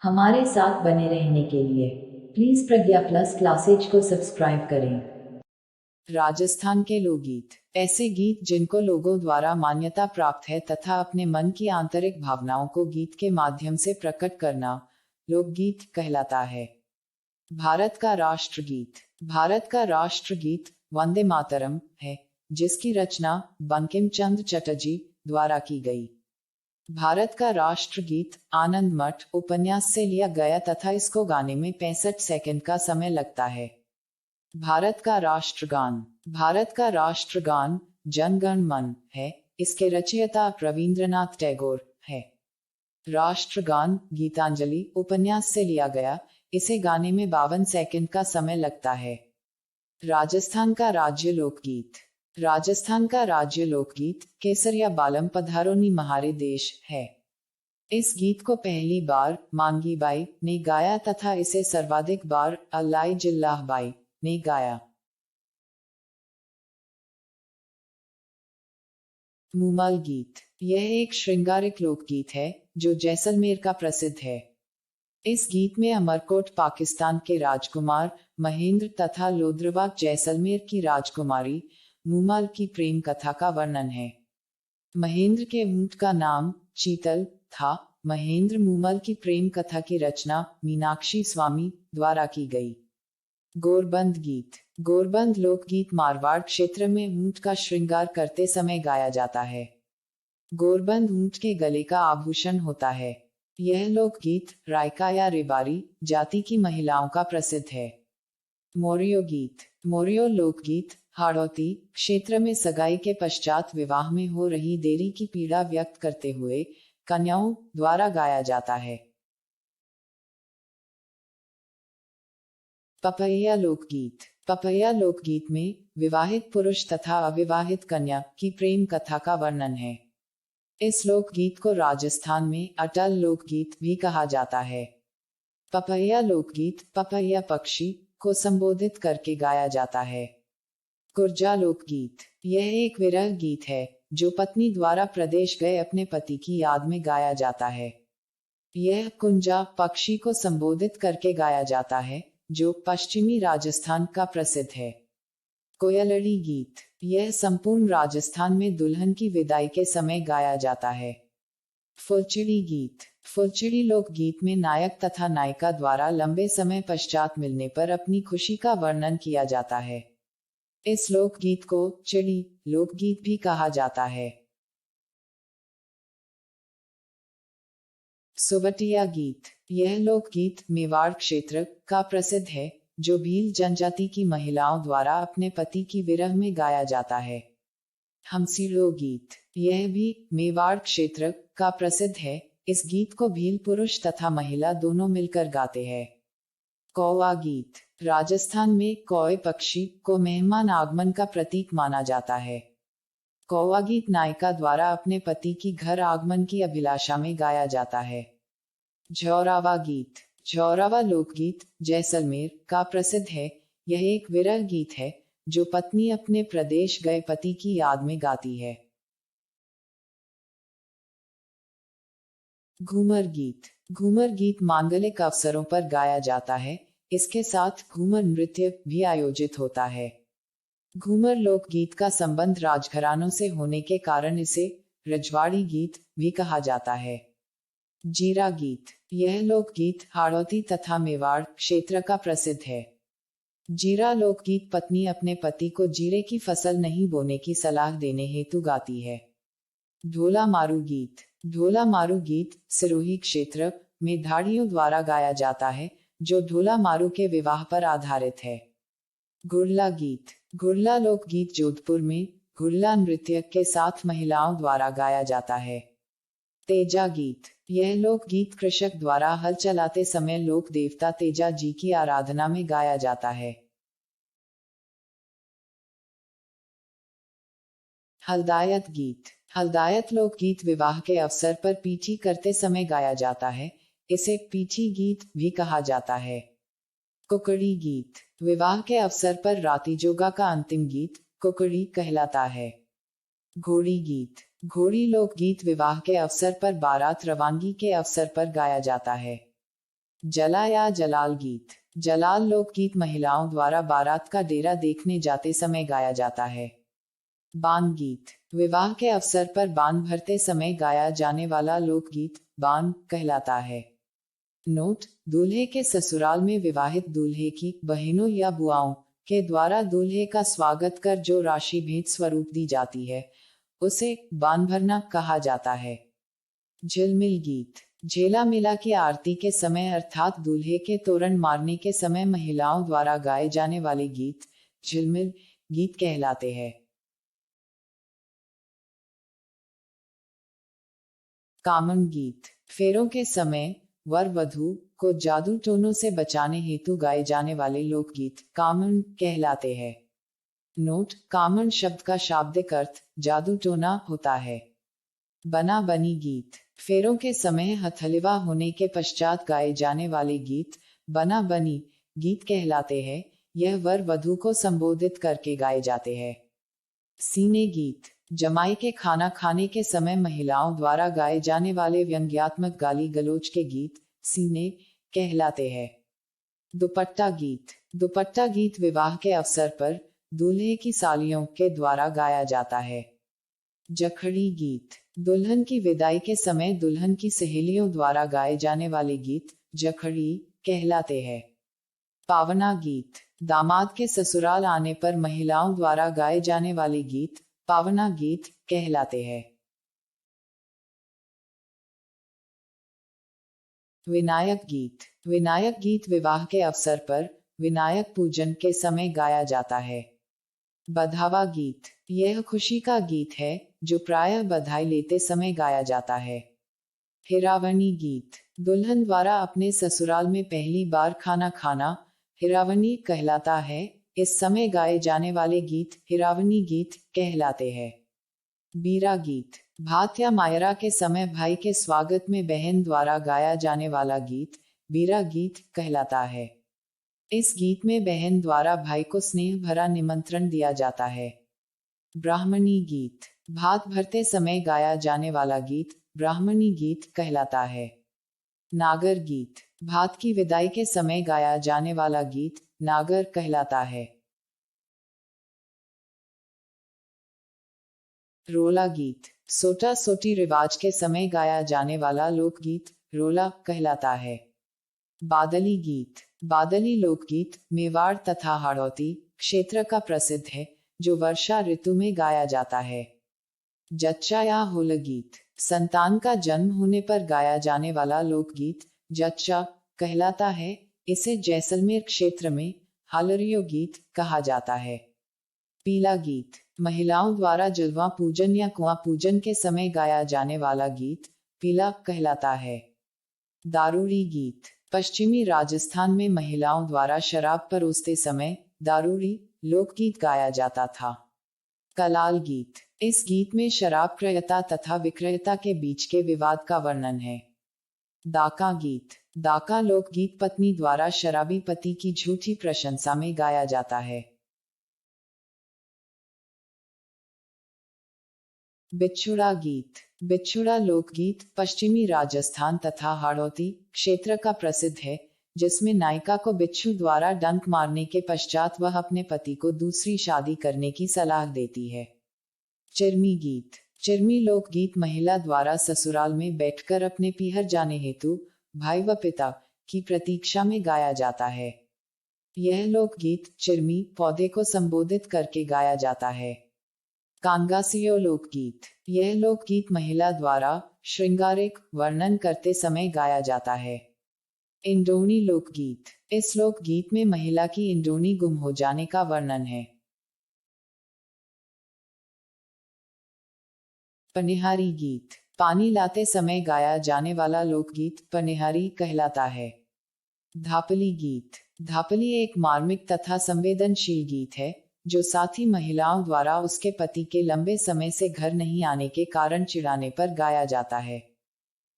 हमारे साथ बने रहने के लिए प्लीज प्रज्ञा प्लस क्लासेज को सब्सक्राइब करें। राजस्थान के लोकगीत ऐसे गीत जिनको लोगों द्वारा मान्यता प्राप्त है तथा अपने मन की आंतरिक भावनाओं को गीत के माध्यम से प्रकट करना लोकगीत कहलाता है। भारत का राष्ट्रगीत भारत का राष्ट्रगीत वंदे मातरम है, जिसकी रचना बंकिम चंद्र चटर्जी द्वारा की गई। भारत का राष्ट्रगीत आनंद मठ उपन्यास से लिया गया तथा इसको गाने में 65 सेकंड का समय लगता है। भारत का राष्ट्रगान जन गण मन है। इसके रचयिता रविंद्रनाथ टैगोर है। राष्ट्रगान गीतांजलि उपन्यास से लिया गया, इसे गाने में 52 सेकंड का समय लगता है। राजस्थान का राज्य लोकगीत केसरिया बालम पधारो नी महारे देश है। इस गीत को पहली बार मांगी बाई ने गाया तथा इसे सर्वाधिक बार अल्लाई जिल्लाह बाई ने गाया। मूमल गीत यह एक श्रृंगारिक लोकगीत है जो जैसलमेर का प्रसिद्ध है। इस गीत में अमरकोट पाकिस्तान के राजकुमार महेंद्र तथा लोद्रवाक जैसलमेर की राजकुमारी मूमल की प्रेम कथा का वर्णन है। महेंद्र के ऊंट का नाम चीतल था। महेंद्र मूमल की प्रेम कथा की रचना मीनाक्षी स्वामी द्वारा की गई। गोरबंद लोकगीत मारवाड़ क्षेत्र में ऊंट का श्रृंगार करते समय गाया जाता है। गोरबंद ऊंट के गले का आभूषण होता है। यह लोकगीत रायका या रेबारी जाति की महिलाओं का प्रसिद्ध है। मोरियो लोकगीत हाड़ौती क्षेत्र में सगाई के पश्चात विवाह में हो रही देरी की पीड़ा व्यक्त करते हुए कन्याओं द्वारा गाया जाता है। पपैया लोकगीत में विवाहित पुरुष तथा अविवाहित कन्या की प्रेम कथा का वर्णन है। इस लोकगीत को राजस्थान में अटल लोकगीत भी कहा जाता है। पपैया लोकगीत पपैया पक्षी को संबोधित करके गाया जाता है। कुर्जा लोकगीत यह एक विरह गीत है जो पत्नी द्वारा प्रदेश गए अपने पति की याद में गाया जाता है। यह कुंजा पक्षी को संबोधित करके गाया जाता है जो पश्चिमी राजस्थान का प्रसिद्ध है। कोयलड़ी गीत यह संपूर्ण राजस्थान में दुल्हन की विदाई के समय गाया जाता है। फुलचिड़ी लोकगीत में नायक तथा नायिका द्वारा लंबे समय पश्चात मिलने पर अपनी खुशी का वर्णन किया जाता है। इस लोकगीत को चिड़ी लोकगीत भी कहा जाता है। सुबटिया गीत यह लोकगीत मेवाड़ क्षेत्र का प्रसिद्ध है जो भील जनजाति की महिलाओं द्वारा अपने पति की विरह में गाया जाता है। हमसीड़ो गीत यह भी मेवाड़ क्षेत्र का प्रसिद्ध है। इस गीत को भील पुरुष तथा महिला दोनों मिलकर गाते हैं। कौवा गीत राजस्थान में कौए पक्षी को मेहमान आगमन का प्रतीक माना जाता है। कौवा गीत नायिका द्वारा अपने पति की घर आगमन की अभिलाषा में गाया जाता है। झौरावा लोकगीत जैसलमेर का प्रसिद्ध है। यह एक विरह गीत है जो पत्नी अपने प्रदेश गए पति की याद में गाती है। घूमर गीत मांगलिक अवसरों पर गाया जाता है। इसके साथ घूमर नृत्य भी आयोजित होता है। घूमर लोकगीत का संबंध राजघरानों से होने के कारण इसे रजवाड़ी गीत भी कहा जाता है। जीरा गीत यह लोकगीत हाड़ौती तथा मेवाड़ क्षेत्र का प्रसिद्ध है। जीरा लोकगीत पत्नी अपने पति को जीरे की फसल नहीं बोने की सलाह देने हेतु गाती है। ढोला मारू गीत सिरोही क्षेत्र में धाड़ियों द्वारा गाया जाता है जो ढोला मारू के विवाह पर आधारित है। गुड़ला लोकगीत जोधपुर में गुड़ला नृत्य के साथ महिलाओं द्वारा गाया जाता है। तेजा गीत यह लोकगीत कृषक द्वारा हल चलाते समय लोक देवता तेजा जी की आराधना में गाया जाता है। हल्दायत लोकगीत विवाह के अवसर पर पीठी करते समय गाया जाता है। इसे पीठी गीत भी कहा जाता है। कुकड़ी गीत विवाह के अवसर पर राती जोगा का अंतिम गीत कुकड़ी कहलाता है। घोड़ी लोकगीत विवाह के अवसर पर बारात रवानगी के अवसर पर गाया जाता है। जला या जलाल गीत। जलाल लोकगीत महिलाओं द्वारा बारात का डेरा देखने जाते समय गाया जाता है। बान गीत। विवाह के अवसर पर बान भरते समय गाया जाने वाला लोकगीत बान कहलाता है। नोट: दूल्हे के ससुराल में विवाहित दूल्हे की बहनों या बुआओं के द्वारा दूल्हे का स्वागत कर जो राशि भेंट स्वरूप दी जाती है उसे बान भरना कहा जाता है। झिलमिल गीत। झेला मिला की आरती के समय अर्थात दूल्हे के तोरण मारने के समय महिलाओं द्वारा गाए जाने वाले गीत झिलमिल गीत कहलाते हैं। कामन गीत। फेरों के समय वर वधू को जादू टोनों से बचाने हेतु गाए जाने वाले लोकगीत कामन कहलाते हैं। नोट: कामन शब्द का शाब्दिक अर्थ जादू टोना होता है। बना बनी गीत। फेरों के समय हथलिवा होने के पश्चात गाए जाने वाले गीत बना बनी गीत कहलाते हैं। यह वर वधू को संबोधित करके गाए जाते हैं। सीने गीत। जमाई के खाना खाने के समय महिलाओं द्वारा गाए जाने वाले व्यंग्यात्मक गाली गलौज के गीत सीने कहलाते हैं। दुपट्टा गीत। दुपट्टा गीत विवाह के अवसर पर दूल्हे की सालियों के द्वारा गाया जाता है। जखड़ी गीत। दुल्हन की विदाई के समय दुल्हन की सहेलियों द्वारा गाए जाने वाले गीत जखड़ी कहलाते हैं। पावना गीत। दामाद के ससुराल आने पर महिलाओं द्वारा गाए जाने वाले गीत पावना गीत कहलाते हैं। विनायक गीत। विनायक गीत विवाह के अवसर पर विनायक पूजन के समय गाया जाता है। बधावा गीत। यह खुशी का गीत है जो प्रायः बधाई लेते समय गाया जाता है। हिरावनी गीत। दुल्हन द्वारा अपने ससुराल में पहली बार खाना खाना हिरावनी कहलाता है। इस समय गाए जाने वाले गीत हिरावनी गीत कहलाते हैं। बीरा गीत। भात या मायरा के समय भाई के स्वागत में बहन द्वारा गाया जाने वाला गीत बीरा गीत कहलाता है। इस गीत में बहन द्वारा भाई को स्नेह भरा निमंत्रण दिया जाता है। ब्राह्मणी गीत। भात भरते समय गाया जाने वाला गीत ब्राह्मणी गीत कहलाता है। नागर गीत। भात की विदाई के समय गाया जाने वाला गीत नागर कहलाता है। रोला गीत। सोटा सोटी रिवाज के समय गाया जाने वाला लोकगीत रोला कहलाता है। बादली गीत। बादली लोकगीत मेवाड़ तथा हाड़ौती क्षेत्र का प्रसिद्ध है जो वर्षा ऋतु में गाया जाता है। जच्चा या होल गीत। संतान का जन्म होने पर गाया जाने वाला लोकगीत जच्चा कहलाता है। इसे जैसलमेर क्षेत्र में हालरियो गीत कहा जाता है। पीला गीत। महिलाओं द्वारा जलवा पूजन या कुआं पूजन के समय गाया जाने वाला गीत पीला कहलाता है। दारूड़ी गीत। पश्चिमी राजस्थान में महिलाओं द्वारा शराब परोसते समय दारूड़ी लोकगीत गाया जाता था। कलाल गीत। इस गीत में शराब क्रेता तथा विक्रेता के बीच के विवाद का वर्णन है। डाका गीत। डाका लोकगीत पत्नी द्वारा शराबी पति की झूठी प्रशंसा में गाया जाता है। बिच्छुड़ा गीत। बिच्छुड़ा लोकगीत पश्चिमी राजस्थान तथा हाड़ौती क्षेत्र का प्रसिद्ध है जिसमें नायिका को बिच्छू द्वारा डंक मारने के पश्चात वह अपने पति को दूसरी शादी करने की सलाह देती है। चिरमी गीत। चिरमी लोकगीत महिला द्वारा ससुराल में बैठकर अपने पीहर जाने हेतु भाई व पिता की प्रतीक्षा में गाया जाता है। यह लोकगीत चिरमी पौधे को संबोधित करके गाया जाता है। कांगासियो लोकगीत। यह लोकगीत महिला द्वारा श्रृंगारिक वर्णन करते समय गाया जाता है। इंडोनी लोकगीत। इस लोकगीत में महिला की इंडोनी गुम हो जाने का वर्णन है। पनिहारी गीत। पानी लाते समय गाया जाने वाला लोकगीत पनिहारी कहलाता है। धापली गीत। धापली एक मार्मिक तथा संवेदनशील गीत है जो साथी महिलाओं द्वारा उसके पति के लंबे समय से घर नहीं आने के कारण चिढ़ाने पर गाया जाता है।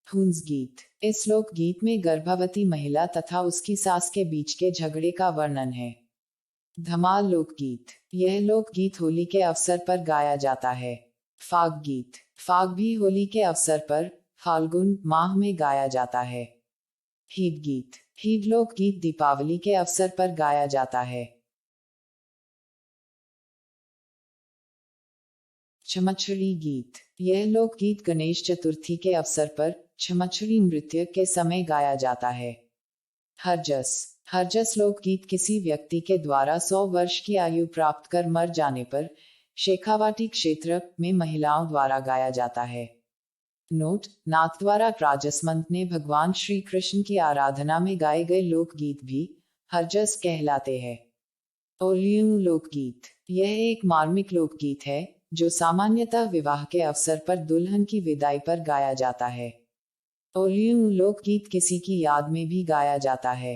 फूंस गीत। इस लोकगीत में गर्भवती महिला तथा उसकी सास के बीच के झगड़े का वर्णन है। धमाल लोकगीत। यह लोकगीत होली के अवसर पर गाया जाता है। फाग गीत। फाग भी होली के अवसर पर फाल्गुन माह में गाया जाता है। हीत गीत। ही लोकगीत दीपावली के अवसर पर गाया जाता है। छमछड़ी गीत, यह लोकगीत गणेश चतुर्थी के अवसर पर छमछड़ी नृत्य के समय गाया जाता है। हरजस, हरजस लोकगीत किसी व्यक्ति के द्वारा 100 वर्ष की आयु प्राप्त कर मर जाने पर शेखावाटी क्षेत्र में महिलाओं द्वारा गाया जाता है। नोट, नाथ द्वारा राजसमंत ने भगवान श्री कृष्ण की आराधना में गाए गए लोकगीत भी हरजस कहलाते हैं। ओलियू लोकगीत, यह एक मार्मिक लोकगीत है जो सामान्यतः विवाह के अवसर पर दुल्हन की विदाई पर गाया जाता है। ओलियू लोकगीत किसी की याद में भी गाया जाता है।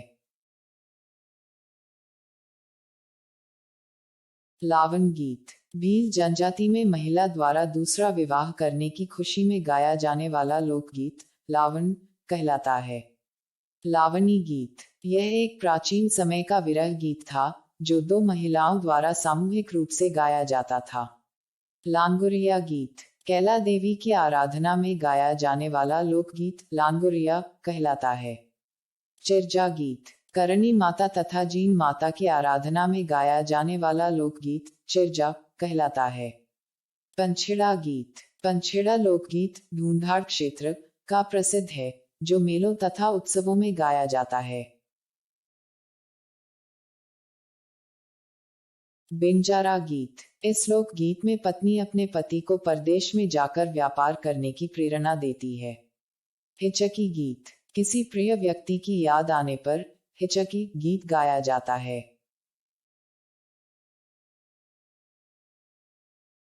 लावन गीत, भील जनजाति में महिला द्वारा दूसरा विवाह करने की खुशी में गाया जाने वाला लोकगीत लावन कहलाता है। लावनी गीत, यह एक प्राचीन समय का विरह गीत था जो 2 महिलाओं द्वारा सामूहिक रूप से गाया जाता था। लांगुरिया गीत, कैला देवी की आराधना में गाया जाने वाला लोकगीत लांगुरिया कहलाता है। चिरजा गीत, करणी माता तथा जीन माता की आराधना में गाया जाने वाला लोकगीत चिरजा कहलाता है। पंछेड़ा गीत, पंछेड़ा लोकगीत ढूंढाड़ क्षेत्र का प्रसिद्ध है जो मेलों तथा उत्सवों में गाया जाता है। बिंजारा गीत, इस लोकगीत में पत्नी अपने पति को परदेश में जाकर व्यापार करने की प्रेरणा देती है। हिचकी गीत, किसी प्रिय व्यक्ति की याद आने पर हिचकी गीत गाया जाता है।